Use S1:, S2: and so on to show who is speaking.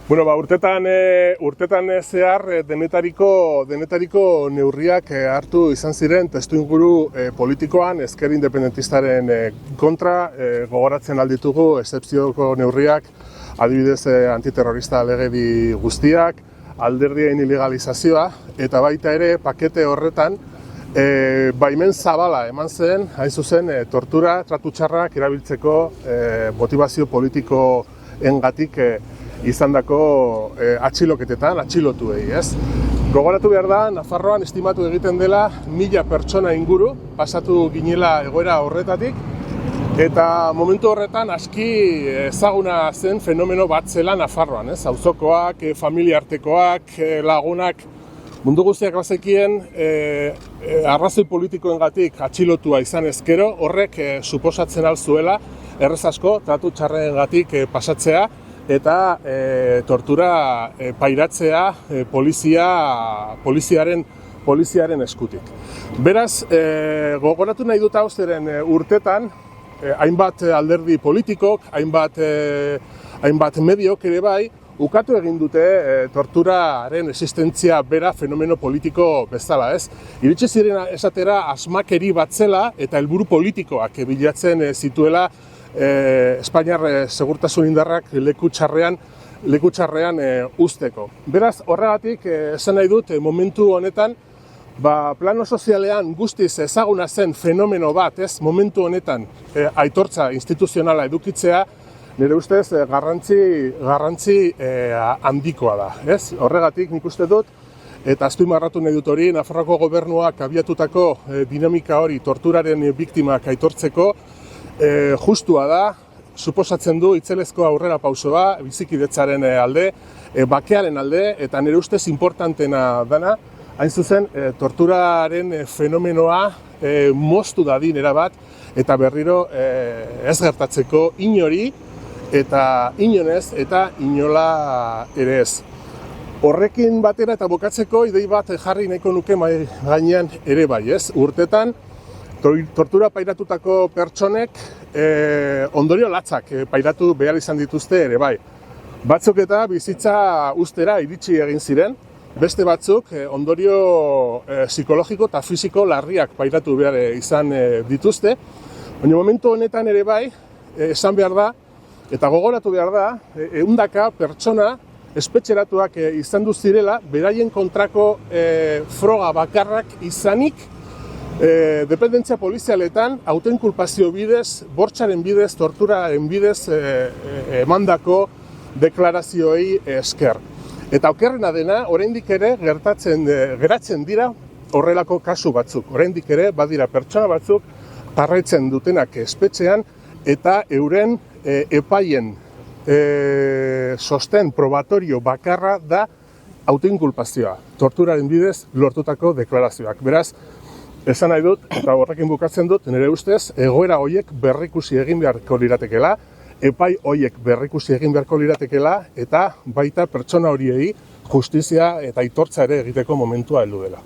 S1: Bueno, urtetan zehar denetariko neurriak hartu izan ziren testuinguru politikoan ezker independentistaren kontra. Gogoratzen alditugu excepzioko neurriak, adibidez antiterrorista legedi guztiak, alderdien ilegalizazioa, eta baita ere pakete horretan baimen zabala eman zen, hain zuzen, tortura, tratu txarrak erabiltzeko motibazio politikoengatik izandako atxiloketetan, atxilotuei, ez? Gogoratu behar da, Nafarroan estimatu egiten dela 1000 pertsona inguru pasatu ginela egoera horretatik, eta momentu horretan aski ezaguna zen fenomeno bat zela Nafarroan, ez? Auzokoak, familiartekoak, lagunak, mundu guztiak bazekien arrazoi politikoengatik atxilotua izan ezkero, horrek suposatzen alzuela errez asko tratu txarrengatik pasatzea, eta tortura pairatzea poliziaren eskutik. Beraz, gogoratu nahi dut hau zeren urtetan, hainbat alderdi politikok, hainbat mediok ere bai, ukatu egin dute torturaren existentzia bera fenomeno politiko bezala, ez? Iritsi ziren esatera asmakeri bat zela eta helburu politikoak bilatzen zituela Espainiar segurtasun indarrak leku txarrean uzteko. Beraz, horregatik esan nahi dut momentu honetan, plano sozialean guztiz ezaguna zen fenomeno bat, ez? Momentu honetan aitortza instituzionala edukitzea, nire ustez garrantzi handikoa da, ez? Horregatik nik uste dut, eta azpimarratu nahi dut hori, Nafarroako gobernuak abiatutako dinamika hori torturaren biktimak aitortzeko, justua da, suposatzen du itzelezko aurrera pausoa, bizikidetzaren alde, bakearen alde, eta nire ustez importantena dana, hain zuzen, torturaren fenomenoa moztu dadin erabat, eta berriro ez gertatzeko inori, eta inonez, eta inola ere ez. Horrekin batera eta bukatzeko idei bat jarri nahiko nuke mahai gainean ere bai, ez? Urtetan, tortura pairatutako pertsonek ondorio latzak pairatu behar izan dituzte ere bai. Batzuk eta bizitza ustera iritsi egin ziren, beste batzuk ondorio psikologiko eta fisiko larriak pairatu behar izan dituzte. Baina momentu honetan ere bai, esan behar da, eta gogoratu behar da, 100 pertsona espetxeratuak izan zirela, beraien kontrako froga bakarrak izanik, dependentzia polizialetan, autoinkulpazio bidez, bortxaren bidez, torturaren bidez emandako deklarazioei esker. Eta okerrena dena, oraindik ere geratzen dira horrelako kasu batzuk. Oraindik ere badira pertsona batzuk jarraitzen dutenak espetxean eta euren epaien sosten probatorio bakarra da autoinkulpazioa, torturaren bidez lortutako deklarazioak. Beraz, esan nahi dut, eta horrekin bukatzen dut, nire ustez, egoera horiek berrikusi egin beharko liratekela, epai horiek berrikusi egin beharko liratekela, eta baita pertsona horiei justizia eta aitortza ere egiteko momentua heldu dela.